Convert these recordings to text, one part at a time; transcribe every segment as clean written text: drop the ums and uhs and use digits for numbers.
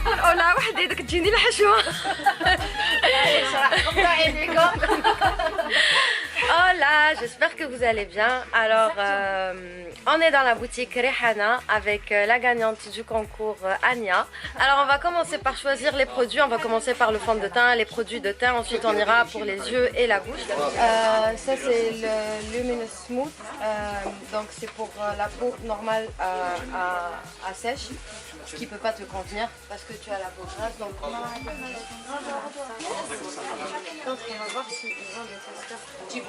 ولا وحده داك تجيني الحشوه. Hola, j'espère que vous allez bien. Alors, on est dans la boutique Rehana avec la gagnante du concours Ania. Alors, on va commencer par choisir les produits. On va commencer par le fond de teint, les produits de teint. Ensuite, on ira pour les yeux et la bouche. Ça, c'est le Luminous Smooth. Donc, c'est pour la peau normale à sèche, qui ne peut pas te convenir parce que tu as la peau grasse. Donc, on va voir s'ils ont des testeurs du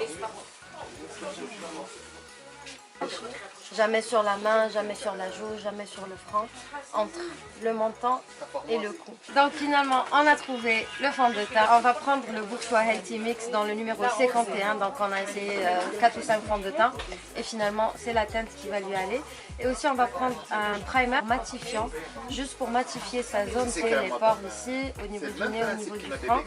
Jamais sur la main, jamais sur la joue, jamais sur le front, entre le menton et le cou. Donc finalement, on a trouvé le fond de teint. On va prendre le Bourjois Healthy Mix dans le numéro 51. Donc on a essayé 4 ou 5 fonds de teint. Et finalement, c'est la teinte qui va lui aller. Et aussi, on va prendre un primer matifiant, juste pour matifier sa zone T, les pores ici, au niveau du nez, au niveau du front.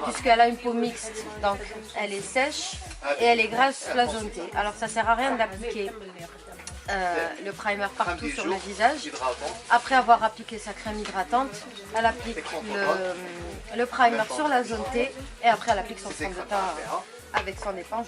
Puisqu'elle a une peau mixte, donc elle est sèche et elle est grasse la zone T. Alors ça sert à rien d'appliquer le primer partout sur le visage. Après avoir appliqué sa crème hydratante, elle applique le primer sur la zone T et après elle applique son fond de teint avec son éponge.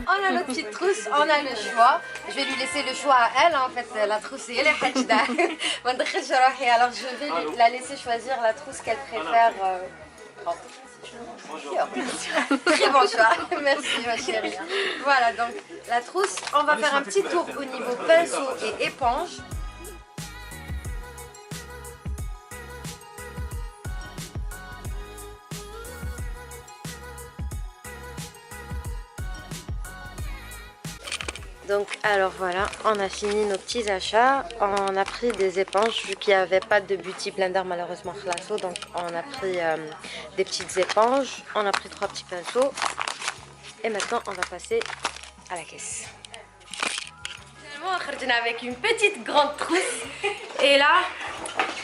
On a notre petite trousse, on a le choix. Je vais lui laisser le choix à elle, en fait, la trousse est alors je vais la laisser choisir la trousse qu'elle préfère. Très bon choix, merci ma chérie. Voilà, donc la trousse, on va faire un petit tour au niveau pinceau et éponge. Donc alors voilà, on a fini nos petits achats, on a pris des éponges vu qu'il n'y avait pas de beauty blender malheureusement Khlasso, donc on a pris des petites éponges, on a pris 3 petits pinceaux et maintenant on va passer à la caisse. Finalement on est avec une petite grande trousse et là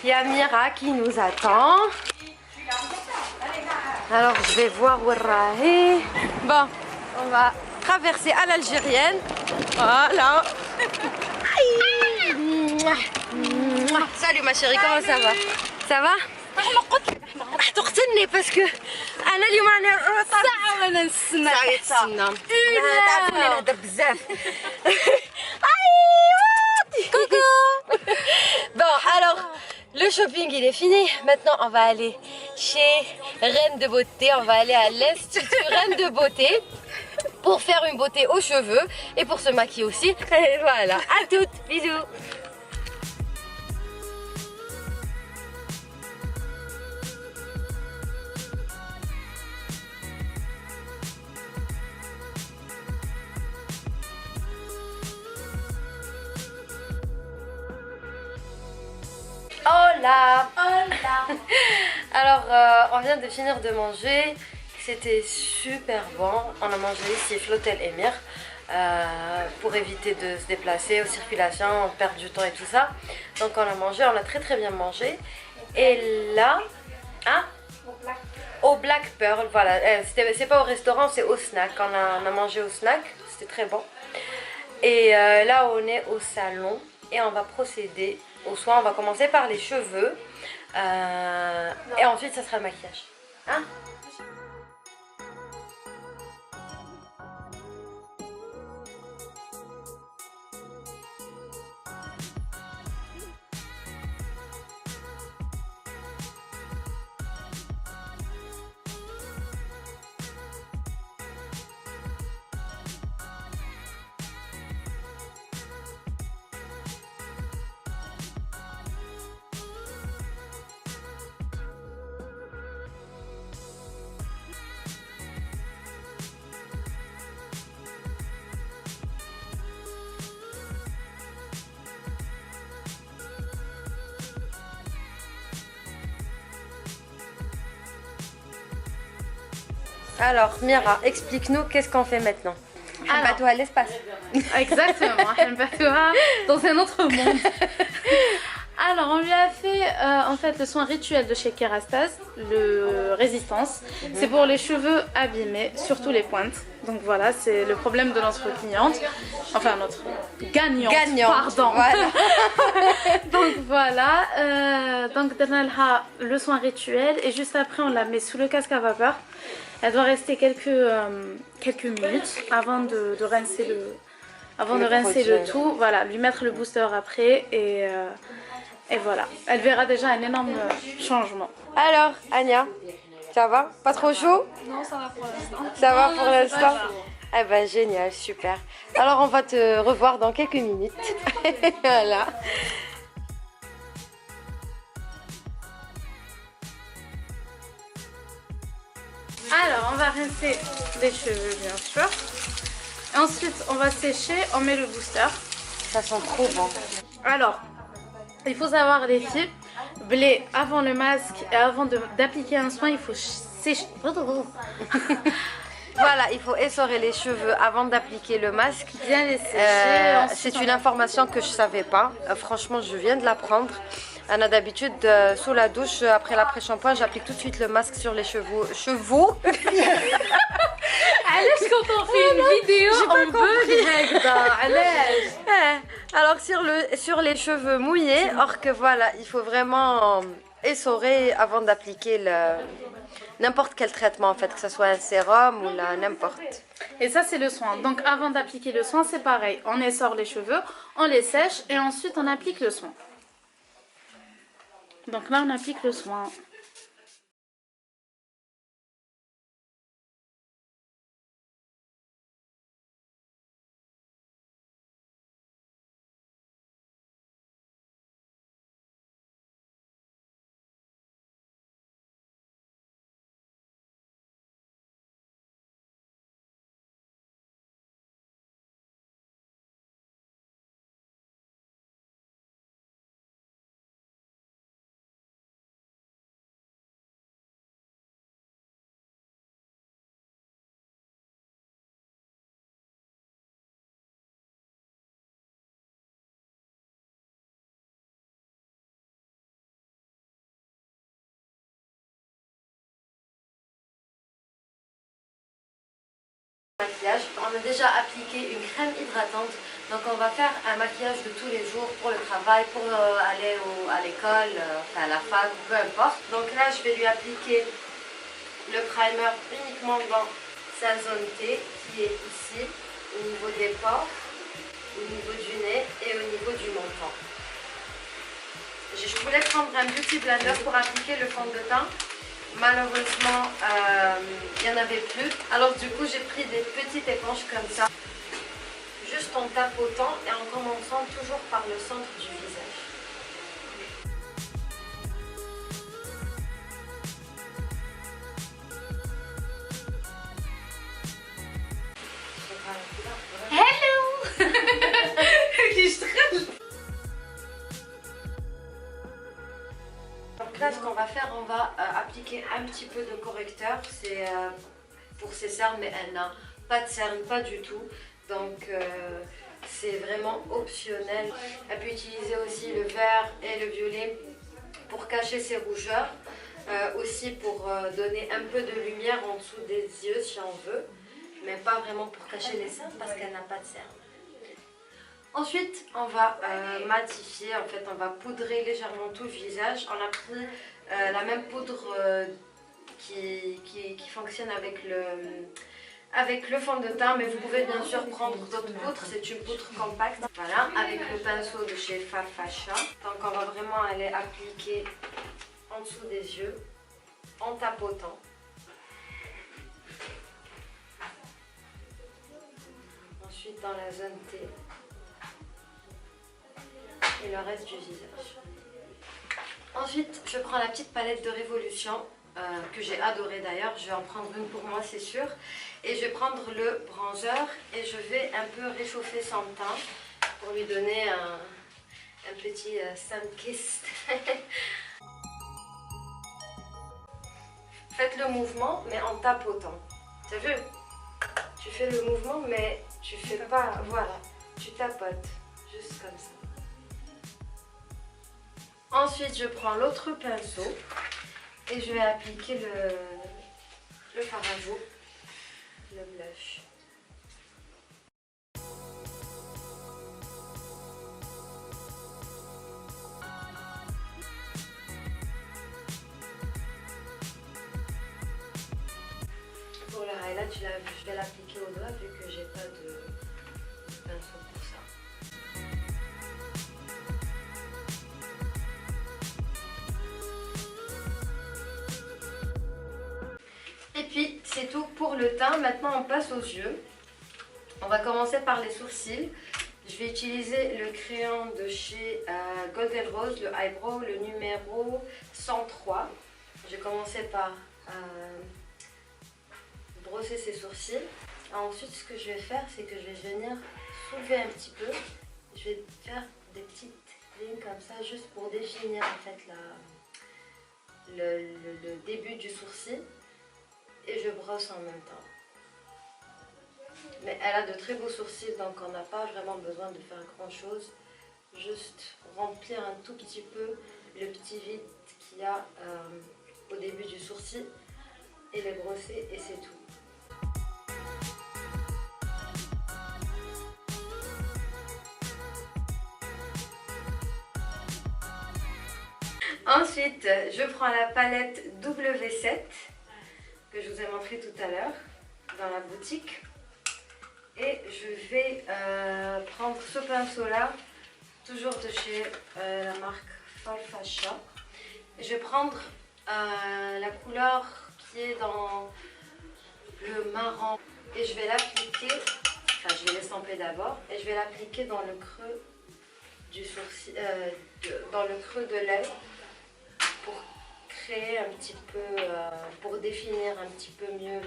il y a Mira qui nous attend. Alors je vais voir où elle est. Bon, on va traverser à l'algérienne. Voilà. Salut ma chérie, comment ça va? Ça va? تقتلني باسكو انا اليوم راني ساعه وانا نستنى تعرفوني نهضر بزاف. Bon alors le shopping il est fini. Maintenant on va aller chez Reine de Beauté. On va aller à l'Institut Reine de Beauté pour faire une beauté aux cheveux et pour se maquiller aussi. Et voilà, à toutes, bisous. Hola. Hola. Alors on vient de finir de manger. C'était super bon. On a mangé ici Flotel Emir pour éviter de se déplacer aux circulations, on perd du temps et tout ça. Donc on a mangé, on a très bien mangé. Et là, hein, au Black Pearl, voilà. C'est pas au restaurant, c'est au snack. On a mangé au snack, c'était très bon. Et là on est au salon et on va procéder aux soins. On va commencer par les cheveux et ensuite ça sera le maquillage. Hein? Alors Mira, explique-nous qu'est-ce qu'on fait maintenant. Bateau à l'espace. Exactement, un bateau dans un autre monde. Alors on lui a fait en fait le soin rituel de chez Kerastase, le résistance. C'est pour les cheveux abîmés, surtout les pointes. Donc voilà, c'est le problème de notre cliente. Enfin notre gagnante. Pardon. Voilà. Donc voilà, donc Danalha le soin rituel et juste après on la met sous le casque à vapeur. Elle doit rester quelques minutes avant de rincer le tout. Voilà, lui mettre le booster après et voilà. Elle verra déjà un énorme changement. Alors, Anya, ça va? Pas trop chaud? Non, ça va pour l'instant. Ça va pour l'instant? Eh ben génial, super. Alors on va te revoir dans quelques minutes. Voilà. Alors on va rincer les cheveux bien sûr. Ensuite on va sécher, on met le booster. Ça sent trop bon. Alors, il faut savoir les filles, blé avant le masque et avant d'appliquer un soin, il faut sécher. Voilà, il faut essorer les cheveux avant d'appliquer le masque. Bien les sécher. C'est une information que je savais pas. Franchement, je viens de l'apprendre. Anna, d'habitude, sous la douche, après l'après-shampoing, j'applique tout de suite le masque sur les cheveux. Allez, quand on fait une vidéo, on peut direct. Alors sur les cheveux mouillés, or que voilà, il faut vraiment essorer avant d'appliquer n'importe quel traitement en fait, que ce soit un sérum ou n'importe. Et ça c'est le soin. Donc avant d'appliquer le soin, c'est pareil. On essore les cheveux, on les sèche et ensuite on applique le soin. Donc là on applique le soin. Maquillage. On a déjà appliqué une crème hydratante, donc on va faire un maquillage de tous les jours pour le travail, pour aller à l'école, à la fac, peu importe. Donc là je vais lui appliquer le primer uniquement dans sa zone T qui est ici, au niveau des pores, au niveau du nez et au niveau du menton. Je voulais prendre un petit blender pour appliquer le fond de teint. Malheureusement, il n'y en avait plus. Alors du coup, j'ai pris des petites éponges comme ça. Juste en tapotant et en commençant toujours par le centre du visage. Hello. Donc là, ce qu'on va faire, on va appliquer un petit peu de correcteur. C'est pour ses cernes, mais elle n'a pas de cernes, pas du tout. Donc c'est vraiment optionnel. Elle peut utiliser aussi le vert et le violet pour cacher ses rougeurs. Aussi pour donner un peu de lumière en dessous des yeux si on veut. Mais pas vraiment pour cacher les cernes parce qu'elle n'a pas de cernes. Ensuite, on va matifier, en fait, on va poudrer légèrement tout le visage. On a pris la même poudre qui fonctionne avec le fond de teint, mais vous pouvez bien sûr prendre d'autres poudres. C'est une poudre compacte, voilà, avec le pinceau de chez Fafacha. Donc on va vraiment aller appliquer en dessous des yeux, en tapotant. Ensuite dans la zone T. Et le reste du visage. Ensuite, je prends la petite palette de Révolution que j'ai adorée d'ailleurs. Je vais en prendre une pour moi, c'est sûr. Et je vais prendre le bronzer et je vais un peu réchauffer son teint pour lui donner un petit sun-kissed. Faites le mouvement, mais en tapotant. T'as vu? tu fais le mouvement mais tu fais pas, voilà, tu tapotes, juste comme ça. Ensuite je prends l'autre pinceau et je vais appliquer le fard à joues, le blush. Pour le highlight, je vais l'appliquer au doigt vu que j'ai pas de pinceau pour ça. Et puis c'est tout pour le teint. Maintenant on passe aux yeux. On va commencer par les sourcils. Je vais utiliser le crayon de chez Golden Rose, le Eyebrow, le numéro 103. Je vais commencer par brosser ses sourcils. Ensuite ce que je vais faire, c'est que je vais venir soulever un petit peu. Je vais faire des petites lignes comme ça juste pour définir en fait le début du sourcil. Et je brosse en même temps. Mais elle a de très beaux sourcils, donc on n'a pas vraiment besoin de faire grand chose. Juste remplir un tout petit peu le petit vide qu'il y a au début du sourcil et les brosser et c'est tout. Ensuite, je prends la palette W7 que je vous ai montré tout à l'heure dans la boutique. Et je vais prendre ce pinceau là, toujours de chez la marque Farfasha. Je vais prendre la couleur qui est dans le marron et je vais l'appliquer, enfin je vais l'estamper d'abord et je vais l'appliquer dans le creux du sourcil, dans le creux de l'œil pour créer un petit peu, pour définir un petit peu mieux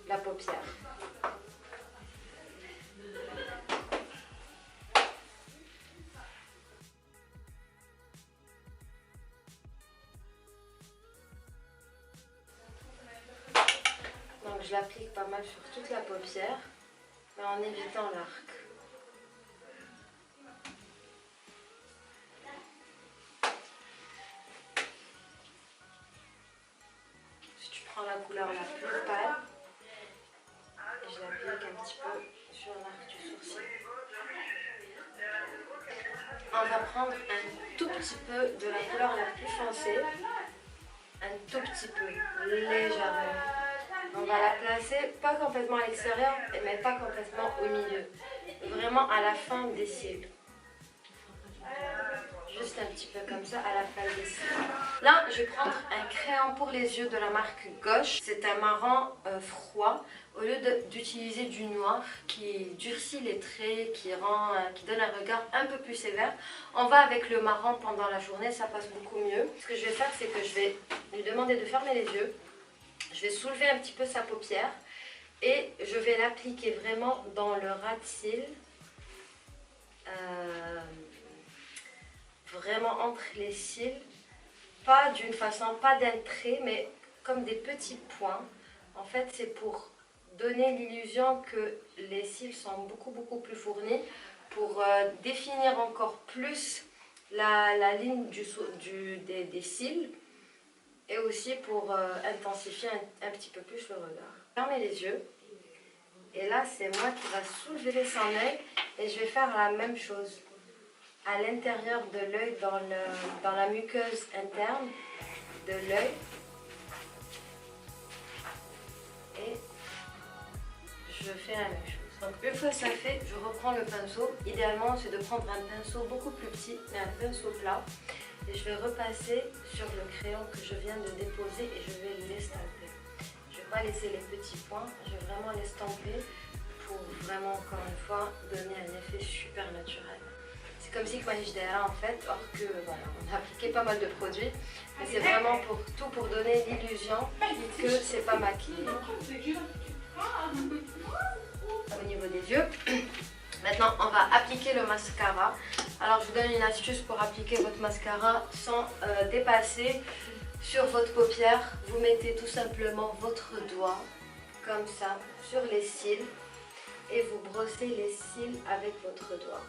la paupière. Donc je l'applique pas mal sur toute la paupière, mais en évitant l'arc. Si tu prends la couleur la plus pâle, et je l'applique un petit peu sur l'arc du sourcil. On va prendre un tout petit peu de la couleur la plus foncée, un tout petit peu, légèrement. On va la placer pas complètement à l'extérieur, mais pas complètement au milieu. Vraiment à la fin des cils. Juste un petit peu comme ça à la fin des cils. Là, je vais prendre un crayon pour les yeux de la marque Gauche. C'est un marron froid. Au lieu d'utiliser du noir qui durcit les traits, qui donne un regard un peu plus sévère, on va avec le marron pendant la journée, ça passe beaucoup mieux. Ce que je vais faire, c'est que je vais lui demander de fermer les yeux. Je vais soulever un petit peu sa paupière et je vais l'appliquer vraiment dans le ras de cils, vraiment entre les cils, pas d'une façon, pas d'un trait, mais comme des petits points. En fait, c'est pour donner l'illusion que les cils sont beaucoup plus fournis, pour définir encore plus la ligne des cils. Et aussi pour intensifier un petit peu plus le regard. Fermez les yeux. Et là, c'est moi qui va soulever son œil. Et je vais faire la même chose. À l'intérieur de l'œil, dans la muqueuse interne de l'œil. Et je fais la même chose. Donc une fois ça fait, je reprends le pinceau. Idéalement, c'est de prendre un pinceau beaucoup plus petit, mais un pinceau plat. Et je vais repasser sur le crayon que je viens de déposer et je vais l'estamper. Je ne vais pas laisser les petits points, je vais vraiment l'estamper pour vraiment, encore une fois, donner un effet super naturel. C'est comme si je derrière en fait, or que voilà, on a appliqué pas mal de produits, mais c'est vraiment pour donner l'illusion que c'est pas maquillé. Au niveau des yeux. Maintenant, on va appliquer le mascara. Alors, je vous donne une astuce pour appliquer votre mascara sans dépasser sur votre paupière. Vous mettez tout simplement votre doigt comme ça sur les cils et vous brossez les cils avec votre doigt.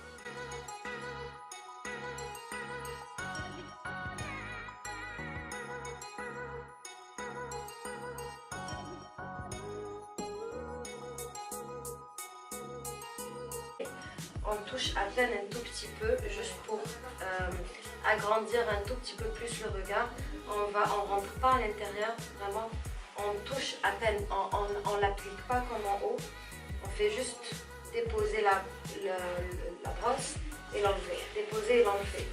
On touche à peine un tout petit peu, juste pour agrandir un tout petit peu plus le regard. On rentre pas à l'intérieur, vraiment. On touche à peine, on l'applique pas comme en haut. On fait juste déposer la brosse et l'enlever. Déposer et l'enlever.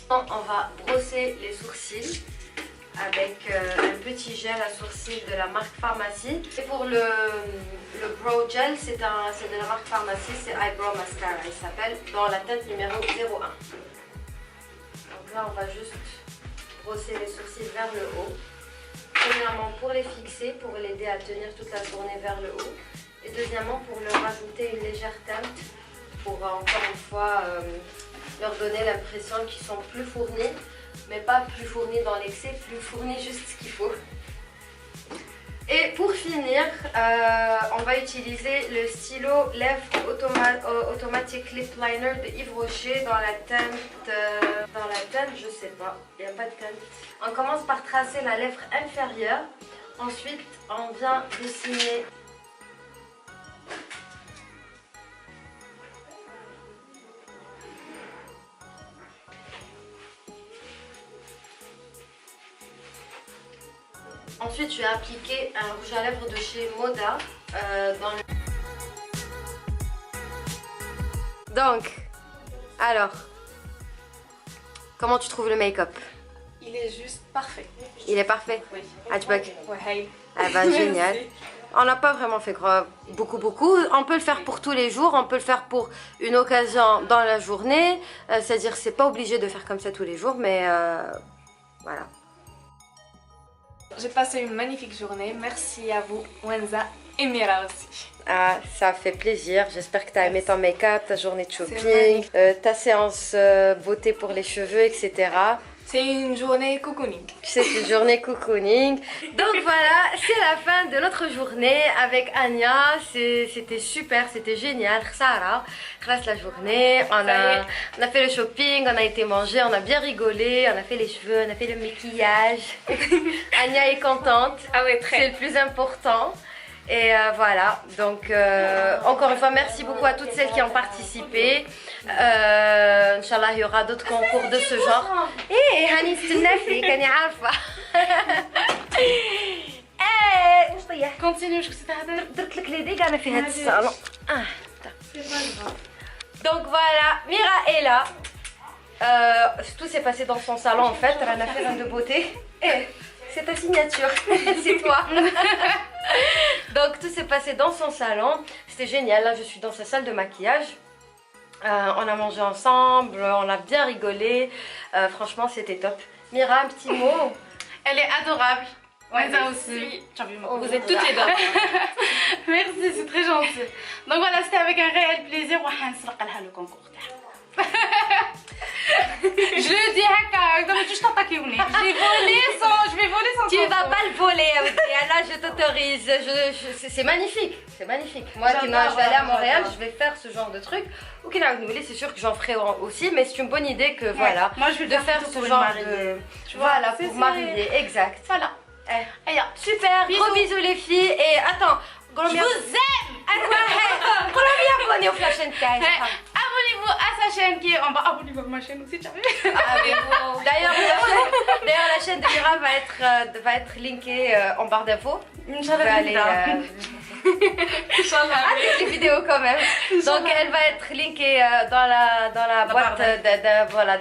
On va brosser les sourcils avec un petit gel à sourcils de la marque Pharmacy. Et pour le Brow Gel, c'est de la marque Pharmacy, c'est Eyebrow Mascara, il s'appelle, dans la teinte numéro 01. Donc là, on va juste brosser les sourcils vers le haut. Premièrement, pour les fixer, pour l'aider à tenir toute la journée vers le haut. Et deuxièmement, pour leur rajouter une légère teinte, pour encore une fois leur donner l'impression qu'ils sont plus fournis. Mais pas plus fourni dans l'excès, plus fourni juste ce qu'il faut. Et pour finir, on va utiliser le stylo Lèvres Automatic Lip Liner de Yves Rocher dans la teinte, je sais pas, il n'y a pas de teinte. On commence par tracer la lèvre inférieure, ensuite on vient dessiner . Ensuite, je vais appliquer un rouge à lèvres de chez Moda dans le... Donc, alors, comment tu trouves le make-up? Il est juste parfait. Il est parfait? Oui. Hatchback. Ouais. Ah bah génial. On n'a pas vraiment fait beaucoup. On peut le faire pour tous les jours, on peut le faire pour une occasion dans la journée. C'est-à-dire c'est pas obligé de faire comme ça tous les jours, mais voilà. J'ai passé une magnifique journée. Merci à vous, Wenza et Mira aussi. Ah, ça fait plaisir. J'espère que tu as aimé ton make-up, ta journée de shopping, ta séance beauté pour les cheveux, etc. C'est une journée cocooning. C'est une journée cocooning. Donc voilà, c'est la fin de notre journée avec Anya. C'était super, c'était génial. Sarah, grâce la journée. On a fait le shopping, on a été manger, on a bien rigolé, on a fait les cheveux, on a fait le maquillage. Anya est contente. Ah ouais, très. C'est le plus important. Et voilà, donc encore une fois merci beaucoup à toutes celles qui ont participé. Inch'Allah il y aura d'autres concours de ce genre. Et Hani Stenafi, Kani Alfa. Continue, je sais pas. Donc voilà, Mira est là. Tout s'est passé dans son salon en fait. Elle a fait un de beauté. Et c'est ta signature, c'est toi. Donc tout s'est passé dans son salon. C'était génial. Là je suis dans sa salle de maquillage. On a mangé ensemble, on a bien rigolé. Franchement c'était top. Mira, un petit mot. Elle est adorable. Ouais, ça aussi. Vous êtes toutes les deux. Merci, c'est très gentil. Donc voilà, c'était avec un réel plaisir. On va le concours. Je le dis haka, donc tu t'attaques. Je vais voler sans. Tu vas pas le voler, là je t'autorise. C'est magnifique, c'est magnifique. Moi qui je vais aller à Montréal, je vais faire ce genre de truc. Ou qui c'est sûr que j'en ferai aussi, mais c'est une bonne idée que voilà. Moi je vais faire ce genre de. Voilà, pour marier, exact. Voilà. Super, gros bisous les filles et attends. Je vous aime. Abonnez-vous à la chaîne Kai. Abonnez-vous à sa chaîne qui est en bas. Abonnez-vous à ma chaîne aussi, tu as vu. D'ailleurs la chaîne de Mira va être linkée en barre d'infos. Inch'Allah. Avec les vidéos quand même. Donc elle va être linkée dans la boîte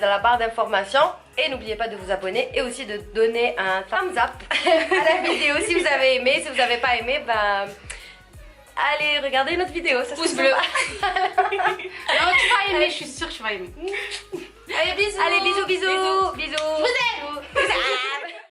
dans la barre d'informations. Et n'oubliez pas de vous abonner et aussi de donner un thumbs up à la vidéo si vous avez aimé. Si vous n'avez pas aimé, allez regarder notre vidéo, ça pouce bleu. Non, tu vas aimer, je suis sûre que tu vas aimer. Allez bisous. Allez bisous.